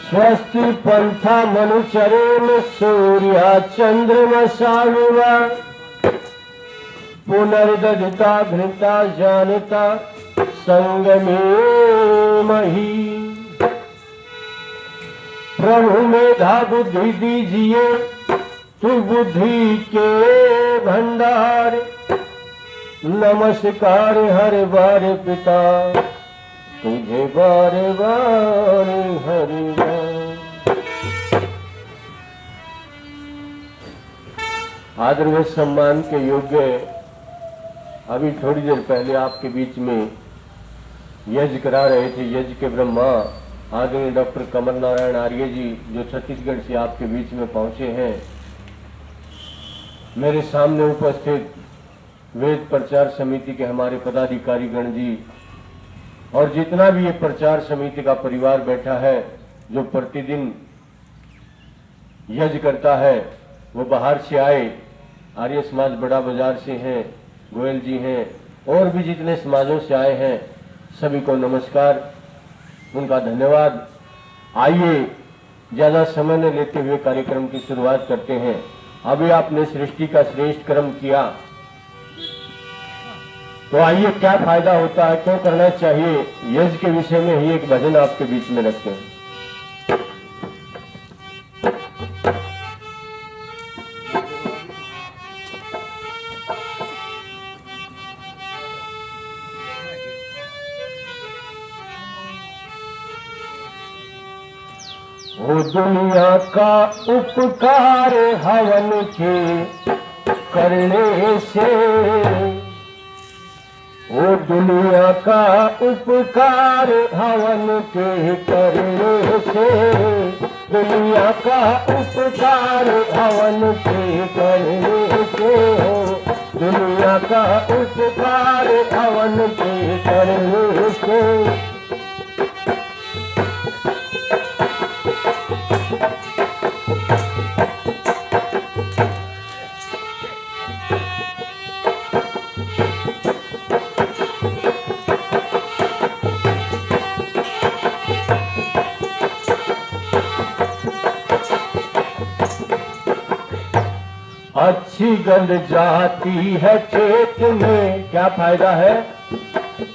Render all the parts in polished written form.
स्वस्ति पंथा मनुचरेण सूर्या चंद्रमसाविवा पुनर्दधिता घृता जानता संगमे मही। प्रभु मेधा बुद्धि दीजिए तू बुद्धि के भंडार। नमस्कार हर बार पिता तुझे बार बार हरि बार। आदर व सम्मान के योग्य अभी थोड़ी देर पहले आपके बीच में यज्ञ करा रहे थे। यज्ञ के ब्रह्मा आदरणीय डॉक्टर कमल नारायण आर्य जी जो छत्तीसगढ़ से आपके बीच में पहुंचे हैं। मेरे सामने उपस्थित वेद प्रचार समिति के हमारे पदाधिकारी गण जी और जितना भी ये प्रचार समिति का परिवार बैठा है जो प्रतिदिन यज्ञ करता है, वो बाहर से आए, आर्य समाज बड़ा बाजार से हैं, गोयल जी हैं और भी जितने समाजों से आए हैं सभी को नमस्कार, उनका धन्यवाद। आइए ज्यादा समय न लेते हुए कार्यक्रम की शुरुआत करते हैं। अभी आपने सृष्टि का श्रेष्ठ कर्म किया तो आइए क्या फायदा होता है, क्यों करना चाहिए, यज्ञ के विषय में ही एक भजन आपके बीच में रखते हैं। वो दुनिया का उपकार हवन के करने से, वो दुनिया का उपकार हवन के करने से, दुनिया का उपकार हवन के करने से, दुनिया का उपकार हवन के करने से। अच्छी गंध जाती है खेत में, क्या फायदा है,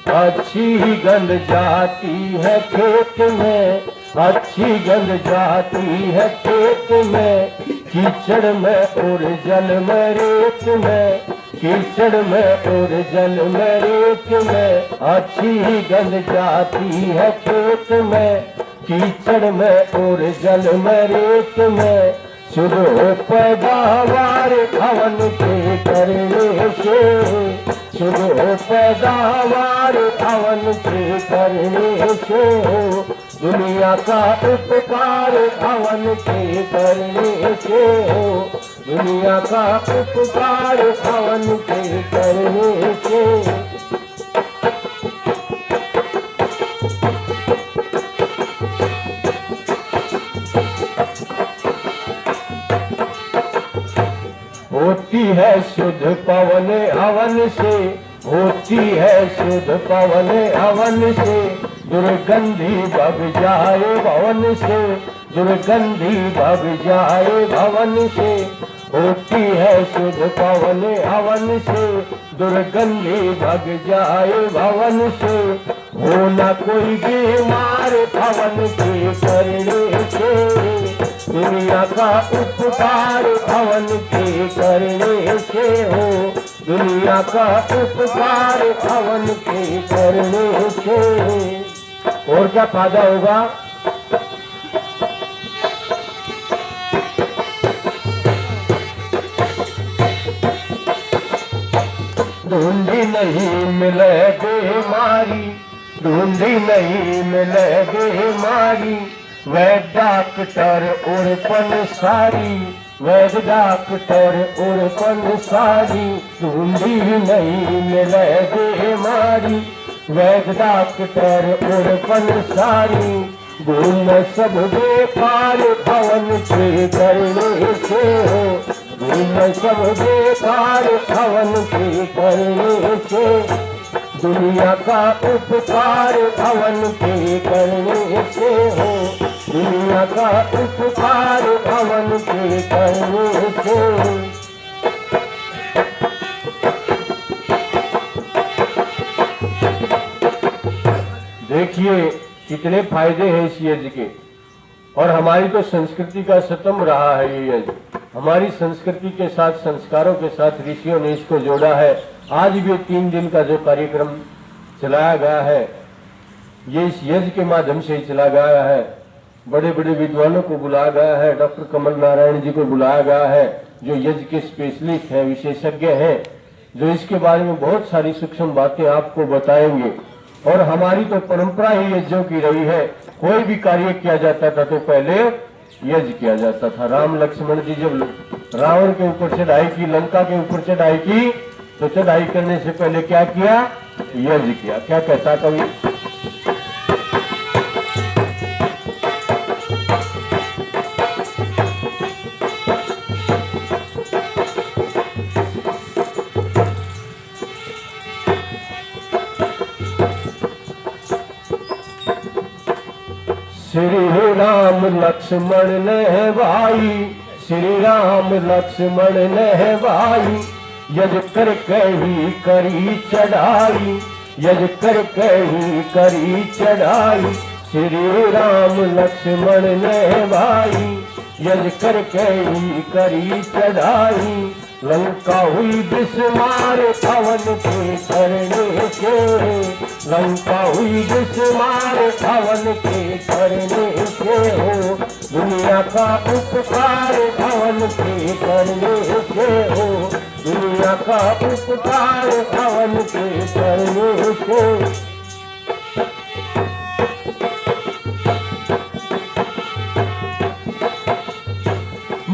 अच्छी गंध जाती है खेत में, अच्छी गंध जाती है खेत में, कीचड़ में और जल में रेत में, कीचड़ में और जल में रेत में, अच्छी गंध जाती है खेत में, कीचड़ में और जल में रेत में, शुद्ध पैदावार हवन के करने से, शुद्ध पैदावार हवन के करने से, दुनिया का उपकार हवन के करने से, दुनिया का उपकार हवन के करने से। होती है शुद्ध पवन हवन से, होती है शुद्ध पवन हवन से, दुर्गंधी भग जाए भवन से, दुर्गंधी भग जाए भवन से, होती है शुद्ध पवन हवन से, दुर्गंधी भग जाए भवन से, हो न कोई बीमार भवन के करने से, दुनिया का उपकार हवन के करने से हो, दुनिया का उपकार हवन के करने से। और क्या फायदा होगा, ढूंढी नहीं मिले बीमारी, ढूंढी नहीं मिले बीमारी, वैद डॉक्टर और पंसारी, वैद डॉक्टर और पंसारी, ढूंढी नहीं मिले बीमारी, वैद डॉक्टर और पंसारी, घूम सब बेकार हवन के करने से हो, घूम सब बेकार हवन के करने से, दुनिया का उपकार हवन के करने से हो, दुनिया का उपकार हवन के करने से। देखिए कितने फायदे हैं इस यज्ञ के। और हमारी तो संस्कृति का स्तंभ रहा है ये यज्ञ। हमारी संस्कृति के साथ, संस्कारों के साथ ऋषियों ने इसको जोड़ा है। आज भी 3 दिन का जो कार्यक्रम चलाया गया है, ये इस यज्ञ के माध्यम से ही चला गया है। बड़े बड़े विद्वानों को बुलाया गया है, डॉक्टर कमल नारायण जी को बुलाया गया है, जो यज्ञ के स्पेशलिस्ट हैं, विशेषज्ञ हैं, जो इसके बारे में बहुत सारी सूक्ष्म बातें आपको बताएंगे। और हमारी तो परंपरा ही यज्ञों की रही है। कोई भी कार्य किया जाता था तो पहले यज्ञ किया जाता था। राम लक्ष्मण जी जब रावण के ऊपर चढ़ाई की, लंका के ऊपर चढ़ाई की, तो चढ़ाई करने से पहले क्या किया? यज्ञ किया। क्या कहता कवि? श्री राम लक्ष्मण ने भाई, श्री राम लक्ष्मण ने भाई, यज्ञ कर कही करी चढ़ाई, यज्ञ कर कही करी चढ़ाई। श्री राम लक्ष्मण ने भाई, यज्ञ कर कही करी चढ़ाई। लंका हुई बिस्मार हवन के करने से, लंका हुई बिस्मार हवन के करने से हो। दुनिया का उपकार हवन के करने से हो, दुनिया का उपकार हवन के करने से।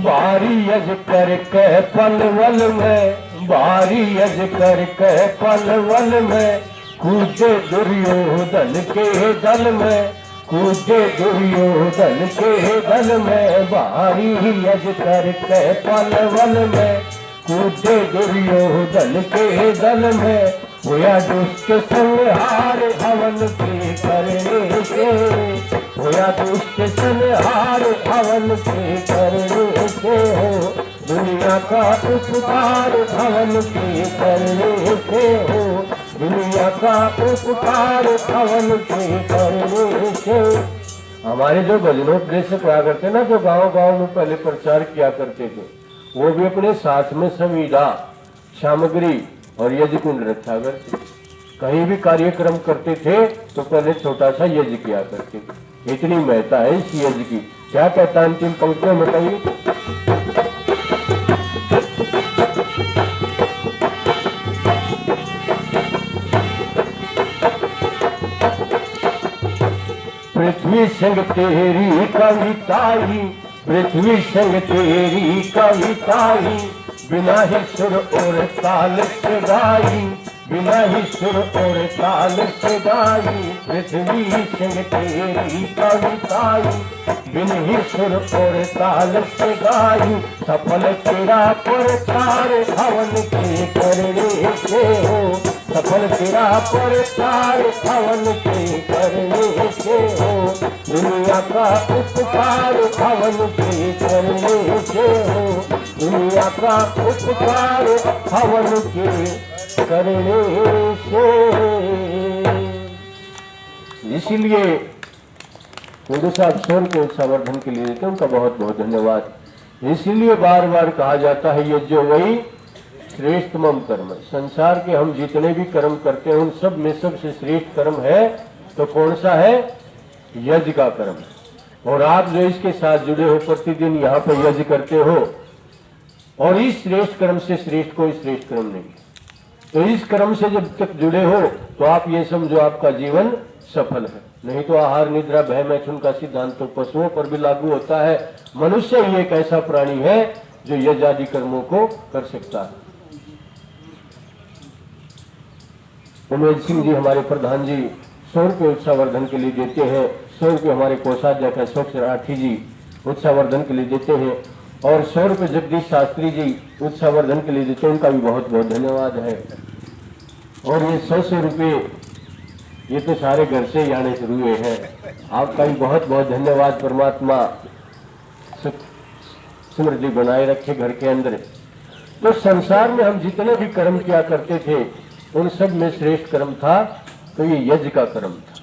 बारी यज्ञ करके पलवल में, बारी यज्ञ करके पलवल में, कूदे दुर्योधन के दल में, कूदे दुर्योधन के दल में। बारी यज्ञ करके पलवल में, कूदे दुर्योधन के दल में। होया दुष्ट संहार हवन के करने से, होया दुष्ट संहार हवन के करने से हो। दुनिया का उपकार हवन के करने से हो, दुनिया का उपकार हवन के करने से। हमारे जो भजनोपदेशक हुआ करते ना, जो गांव गांव में पहले प्रचार किया करते थे, वो भी अपने साथ में संविदा, सामग्री और यज्ञ कुंड रखा करते। कहीं भी कार्यक्रम करते थे तो पहले छोटा सा यज्ञ किया करते थे। इतनी महत्ता है इस यज्ञ की। क्या कहता है अंतिम पंक्तियों में? बताइए। पृथ्वी संग तेरी कविताई, पृथ्वी संग तेरी कविताई। बिना ही सुर और ताल से गाई, बिना ही सुर और ताल से गाई। पृथ्वी संग तेरी कविताई, बिन ही सुर और ताल से गाई। सफल तेरा प्रचार हवन के करने से हो, सफल तेरा प्रचार हवन के करने से हो। दुनिया का उपकार हवन के करने से हो, दुनिया का उपकार हवन के करने से। इसीलिए कुंडू साहब स्वर के उत्साहवर्धन के लिए देते हैं, उनका बहुत बहुत धन्यवाद। इसीलिए बार बार कहा जाता है यज्ञ वही श्रेष्ठतम कर्म। संसार के हम जितने भी कर्म करते हैं उन सब में सबसे श्रेष्ठ कर्म है तो कौन सा है? यज्ञ का कर्म। और आप जो इसके साथ जुड़े हो, प्रतिदिन यहाँ पर यज्ञ करते हो, और इस श्रेष्ठ कर्म से श्रेष्ठ कोई श्रेष्ठ कर्म नहीं। तो इस कर्म से जब तक जुड़े हो तो आप ये समझो आपका जीवन सफल है। नहीं तो आहार निद्रा भय मैथुन का सिद्धांत तो पशुओं पर भी लागू होता है। मनुष्य ही एक ऐसा प्राणी है जो यज्ञ आदि कर्मों को कर सकता है। उमेश सिंह जी हमारे प्रधान जी 100 रुपये उत्साहवर्धन के लिए देते हैं। 100 रुपये हमारे कोषाध्यक्ष अशोक राठी जी उत्साहवर्धन के लिए देते हैं। और 100 रुपये जगदीश शास्त्री जी उत्साहवर्धन के लिए देते हैं, उनका भी बहुत बहुत धन्यवाद है। और ये 100 रुपये ये तो सारे घर से ही आने शुरू हुए हैं। आपका भी बहुत बहुत धन्यवाद। परमात्मा सुख समृद्धि बनाए रखे घर के अंदर। तो संसार में हम जितने भी कर्म किया करते थे उन सब में श्रेष्ठ कर्म था तो ये यज्ञ का कर्म था।